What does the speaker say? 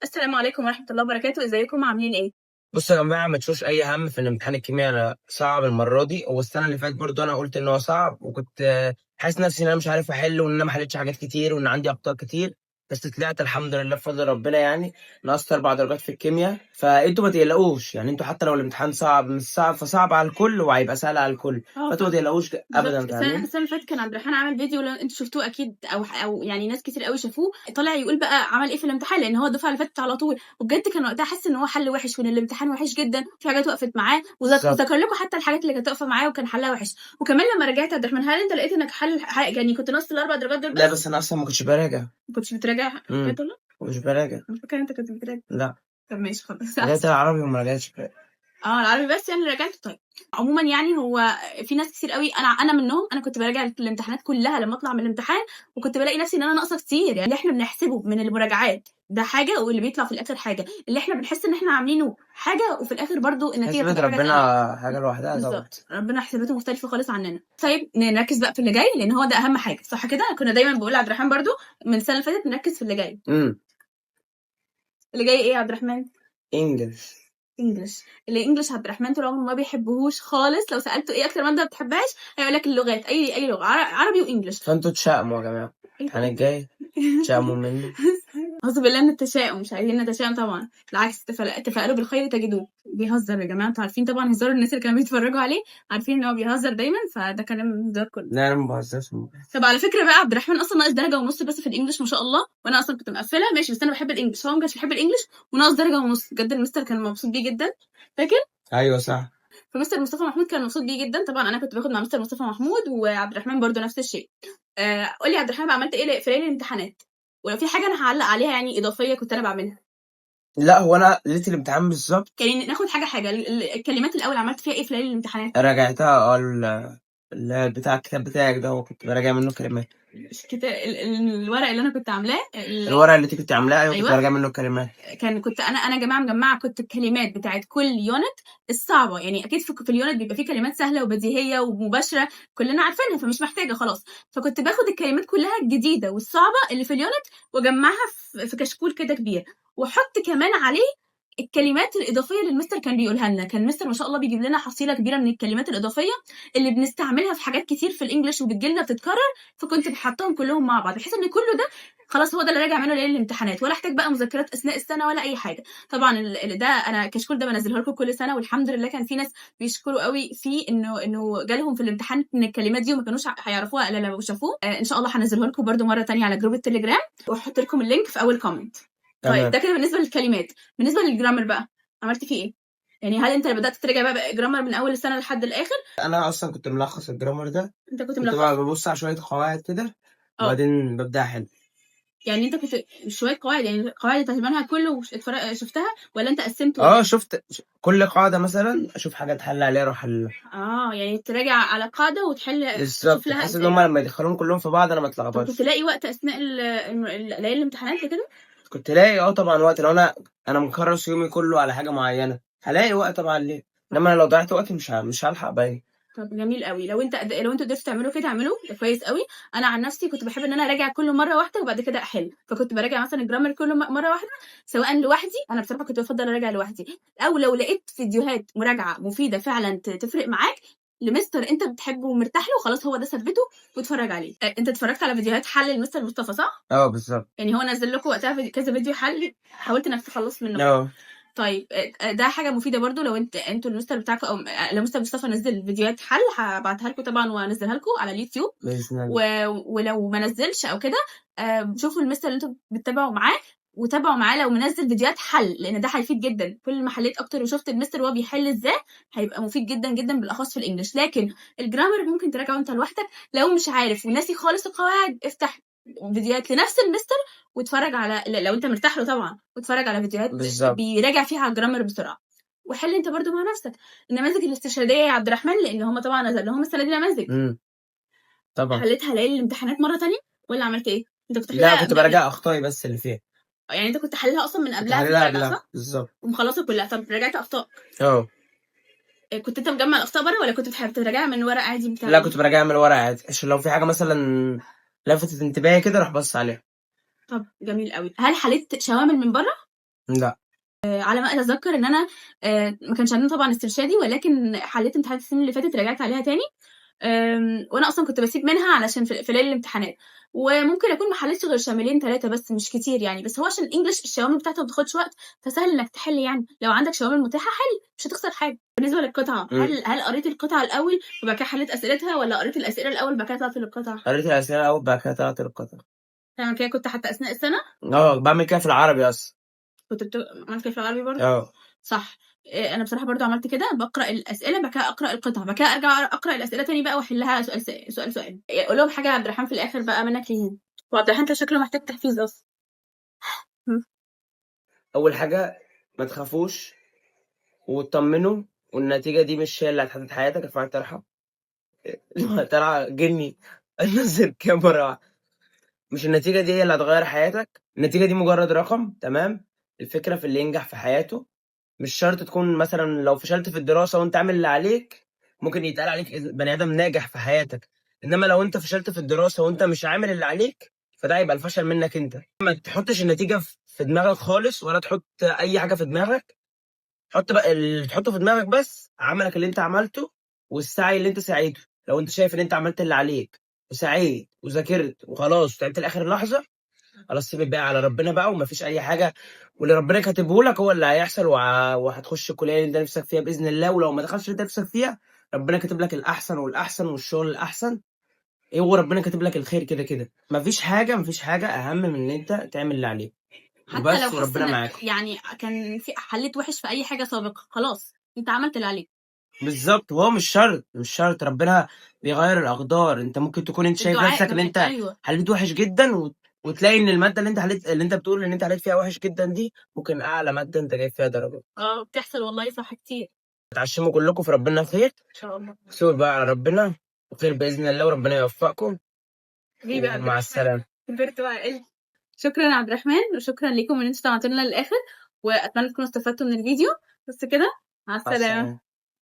السلام عليكم ورحمة الله وبركاته، ازيكم عاملين ايه؟ بصوا يا جماعة، ما تشوفش أي هم في إن امتحان الكيمياء. أنا صعب المرة دي. هو السنة اللي فاتت برضه أنا قلت إن هو صعب، وكنت حاسس نفسي إن أنا مش عارف أحل، وإن أنا ما حلتش حاجات كتير، وإن عندي أخطاء كتير. بس طلعت الحمد لله بفضل ربنا يعني. نقصت 4 درجات في الكيمياء، فأنتوا ما تقلقوش يعني. أنتوا حتى لو الامتحان صعب مش صعب، فصعب على الكل وهيبقى سهل على الكل. فأنتوا ما تقلقوش بالظبط. أبدا، فاهمين؟ السنة اللي فاتت كان عبد الرحمن عمل فيديو، لو انتوا شفتوه اكيد او يعني ناس كتير قوي شافوه، طلع يقول بقى عمل ايه في الامتحان، لان هو الدفعة اللي فاتت على طول، وبجد كان وقتها حاسس ان هو حل وحش وان الامتحان وحش جدا، في حاجات وقفت معاه بالظبط. وذكر لكم حتى الحاجات اللي كانت واقفة معاه وكان حلها وحش. وكمان لما رجعت عبد الرحمن، هل انت لقيت انك يعني كنت ناقص ال4 درجات دول لا، بس؟ بس أنا أصلا ما كنتش براجع. ما كنتش بتراجع بجد والله؟ ما كنتش براجع. انا فاكره انت كنت بتراجع. لا، طب ماشي خلاص. رجعت العربي وما رجعتش. العربي بس يعني اللي رجعته. طيب عموما يعني هو في ناس كتير قوي، انا منهم، انا كنت براجع الامتحانات كلها لما اطلع من الامتحان، وكنت بلاقي نفسي ان انا ناقصه كتير. يعني اللي احنا بنحسبه من المراجعات ده حاجه، واللي بيطلع في الاخر حاجه، اللي احنا بنحس ان احنا عاملينه حاجه، وفي الاخر برضو النتيجه حسبت بتبقى حاجه ربنا تانية. حاجة لوحدها طبعا. بالظبط، ربنا حساباته مختلفه خالص عننا. طيب نركز بقى في اللي جاي، لان هو ده اهم حاجه، صح كده؟ كنا دايما بقول لعبد الرحمن برضو من السنه اللي فاتت نركز في اللي جاي. اللي جاي ايه يا عبد الرحمن؟ انجلش. انجلش. الانجليش عبد الرحمن طول عمره ما بيحبهوش خالص، لو سالته ايه اكتر ماده ما بتحبهاش هيقول لك اللغات، اي لغه، عربي وانجليش. فانتوا تشائموا يا جماعة. ايه الامتحان ده؟ الجاي تشائموا مني. أعوذ بالله من التشاؤم، مش عايزين نتشائم طبعا، بالعكس تفائلوا بالخير تجدوه. بيهزر يا جماعه، انتوا عارفين طبعا هزار الناس اللي كانوا بيتفرجوا عليه، عارفين ان هو بيهزر دايما، فده كلام هزار كله. لا، انا ما بهزرش. طب على فكره بقى، عبد الرحمن اصلا ناقص درجه ونص بس في الانجليش ما شاء الله، وانا اصلا كنت مقفله ماشي، بس انا بحب الانجليش، هو ما كانش بيحب الانجليش وناقص درجه ونص، بجد المستر كان مبسوط بيه جدا، فاكر؟ ايوه صح. فمستر مصطفى محمود كان مبسوط بيه جدا. طبعا انا كنت باخد مع مستر مصطفى محمود، وعبد الرحمن برضو نفس الشيء. قول لي يا عبد الرحمن بقى، عملت ايه في ليالي الامتحانات؟ ولو في حاجه انا هعلق عليها يعني اضافيه كنت انا بعملها. لا، هو انا ليله الامتحان بالظبط يعني ناخد حاجه الكلمات الاول، عملت فيها ايه في ليالي الامتحانات؟ راجعتها. بتاع الكتاب بتاعك ده، هو كنت براجع منه كلمات. الورق اللي انا كنت عاملاه الورقه اللي انت كنت عاملاها، ايوه كنت ايوه، براجع منه كلمات. كنت انا يا جماعه مجمعه، كنت الكلمات بتاعت كل يونت الصعبه، يعني اكيد في اليونت بيبقى فيه كلمات سهله وبديهيه ومباشره كلنا عارفينها فمش محتاجه خلاص، فكنت باخد الكلمات كلها الجديده والصعبه اللي في اليونت واجمعها في كشكول كده كبير، واحط كمان عليه الكلمات الاضافيه اللي المستر كان بيقولها لنا. كان المستر ما شاء الله بيجيب لنا حصيله كبيره من الكلمات الاضافيه اللي بنستعملها في حاجات كتير في الانجليش وبتجيلنا بتتكرر، فكنت بحطهم كلهم مع بعض بحيث ان كله ده خلاص هو ده اللي راجع منه ليالي الامتحانات، ولا احتاج بقى مذكرات اثناء السنه ولا اي حاجه. طبعا ده انا كشكول ده بنزله لكم كل سنه، والحمد لله كان في ناس بيشكروا قوي فيه انه جالهم في الامتحان ان الكلمات دي وما كانوش هيعرفوها الا لو شافوه. ان شاء الله هنزله لكم برده مره تانية على جروب التليجرام، واحط لكم اللينك في اول كومنت. طيب ده كده بالنسبه للكلمات. بالنسبه للجرامر بقى، عملت فيه ايه؟ يعني هل انت بدات تراجع بقى جرامر من اول السنه لحد الاخر؟ انا اصلا كنت ملخص الجرامر ده. انت كنت كنت بقى ملخص؟ ببص على شويه قواعد كده، اه، وبعدين ببدا احل. يعني انت كنت شويه قواعد، يعني القواعد اللي تقريبا كله شفتها، ولا انت قسمت ولا؟ شفت كل قاعده مثلا، اشوف حاجه اتحل عليها اروح احلها. يعني تراجع على قاعده وتحل تشوف بالظبط، لها بحيث ان هم اسئله. لما يدخلوهم كلهم في بعض انا ما طب كنت اتلخبطش. تلاقي وقت اثناء ليالي الامتحانات كده؟ كنت الاقي طبعا وقت. لو انا مكرس يومي كله على حاجه معينه، هلاقي وقت طبعا ليه. انما أنا لو ضيعت وقت مش هلحق باقي. طب جميل قوي، لو انتوا قدرتوا تعملوا كده اعملوا ده كويس قوي. انا عن نفسي كنت بحب ان انا اراجع كله مره واحده وبعد كده احل، فكنت براجع مثلا الجرامر كله مره واحده، سواء لوحدي، انا بصراحه كنت بفضل اراجع لوحدي، او لو لقيت فيديوهات مراجعه مفيده فعلا تفرق معاك لمستر انت بتحبه ومرتاح له، خلاص هو ده ثبته واتفرج عليه. انت اتفرجت على فيديوهات حل المستر مصطفى صح؟ بالظبط. يعني هو نزل لكم وقتها كذا فيديو حل، حاولت انك تخلص منه. اه طيب ده حاجه مفيده برضو، لو انتوا المستر بتاعكم او لو مستر مصطفى نزل فيديوهات حل هبعتها لكم طبعا وانزلها لكم على اليوتيوب. باذن الله. ولو ما نزلش او كده، شوفوا المستر اللي انتوا بتتابعوا معاه وتابعوا معاه لو منزل فيديوهات حل، لان ده هيفيد جدا. كل ما حليت اكتر وشفت المستر وهو بيحل ازاي هيبقى مفيد جدا جدا، بالاخص في الانجليش. لكن الجرامر ممكن تراجعه انت لوحدك، لو مش عارف وناسي خالص القواعد افتح فيديوهات لنفس المستر واتفرج على، لو انت مرتاح له طبعا، واتفرج على فيديوهات بالظبط. بيراجع فيها على الجرامر بسرعه، وحل انت برضو مع نفسك. النماذج الاستشهاديه يا عبد الرحمن، لان هم طبعا نزل لهم السنه دي نماذج، طبعا. حليتها ليالي الامتحانات مره تانية ولا عملت ايه؟ انت كنت لا، حلها كنت براجع اخطائي بس اللي فيها. يعني انت كنت حلها اصلا من كنت قبلها في حللها المراجعه قبلها صح؟ بالظبط. ومخلصه كلها. طب راجعت اخطاء؟ اه كنت انت مجمع الاخطاء بره، ولا كنت بتحب تراجعها من ورق عادي بتاع لا، كنت براجع من الورق عادي، عشان لو في حاجه مثلا لفتت انتباهي كده اروح بص عليها. طب جميل قوي. هل حليت شوامل من بره؟ لا. على ما أتذكّر إن أنا ما كانش عندنا طبعًا استرشادي، ولكن حلّيت امتحانات السنين اللي فاتت راجعت عليها تاني. وأنا أصلًا كنت باسيب منها علشان في ليالي الامتحانات، وممكن أكون ما حلّيتش غير شاملين 3 بس مش كتير يعني، بس هو عشان الEnglish الشوامل بتاعته ما بتاخدش وقت، فسهل إنّك تحل يعني، لو عندك شوامل متاحة حِل، مش هتخسر حاجة. بالنسبة للقطعة، هل قريت القطعة الأول وبعد كده حلّيت أسئلتها، والّا قريت الأسئلة الأول وبعد كده طلعت للقطعة؟ قريت الأسئلة الأول بعد كده طلعت للقطر. تعمل كده كنت حتى أثناء السنة؟ باعمل كده في العربي أصلًا. كنت عملت كده في العربي برضه؟ صح. أنا بصراحة برضه عملت كده، باقرأ الأسئلة بعد كده أقرأ القطع، بعد كده أرجع أقرأ الأسئلة تاني بقى وأحلّها سؤال، سؤال. قُل لهم حاجة يا عبد الرحمن في الآخر بقى منّك ليهم. هو عبد الرحمن ده شكله محتاج تحفيز أصلًا. إمم. أول حاجة ما تخافوش واتطمنوا، والنتيجة دي مش هي اللي هتحدد حياتك. ارفعي الطرحة. طلع جني نزل كاميرا. مش النتيجة دي هي اللي هتغير حياتك، النتيجة دي مجرد رقم. تمام. الفكرة في اللي ينجح في حياته. مش شرط تكون مثلا لو فشلت في الدراسة وانت عامل اللي عليك ممكن يتقال عليك بني آدم ناجح في حياتك. انما لو انت فشلت في الدراسة وانت مش عامل اللي عليك فده هيبقى الفشل منك انت. ما تحطش النتيجة في دماغك خالص، ولا تحط اي حاجة في دماغك. حط بقى اللي تحطه في دماغك بس عملك اللي انت عملته والسعي اللي انت سعيته. لو انت شايف ان انت عملت اللي عليك وسعيت وذاكرت وخلاص وتعبت لاخر لحظه، خلاص سيب الباقي على ربنا بقى، ومفيش اي حاجه. واللي ربنا كاتبه لك هو اللي هيحصل، وهتخش الكليه اللي انت نفسك فيها باذن الله. ولو ما دخلتش اللي انت نفسك فيها ربنا كاتب لك الاحسن والاحسن والشغل الاحسن. ايه، هو ربنا كاتب لك الخير كده كده. مفيش حاجه اهم من ان انت تعمل اللي عليك حتى لو وبس، حاسس وربنا إنّك معاك. يعني كان حلّيت وِحِش في أي حاجة سابقة، خلاص أنت عملت اللي عليك. بالضبط. وهو مش شرط ربنا بيغيّر الأقدار. أنت ممكن تكون أنت شايف الدعاء نَفْسك إن كمان، أنت أيوه. حليت وِحِش جدًا، وتلاقي إن المادة اللي أنت بتقول إن أنت حليت فيها وِحِش جدًا دي ممكن أعلى مادة أنت جايب فيها درجات. بتحصل والله صح كتير. اتعشموا كلّكم في ربنا خير، إن شاء الله. سيبوا الباقي على ربنا، وخير بإذن الله وربنا يوفقكم. حبيبي يا عبد ومع الرحمن، السلامة. كبرت وعقلت. شكرًا يا عبد الرحمن، وشكرًا ليكم إن أنتم استمعتوا لنا للآخر، وأتمنى تكونوا استفدتوا من الفيديو. بس كده، مع مع السلامة. السلامة.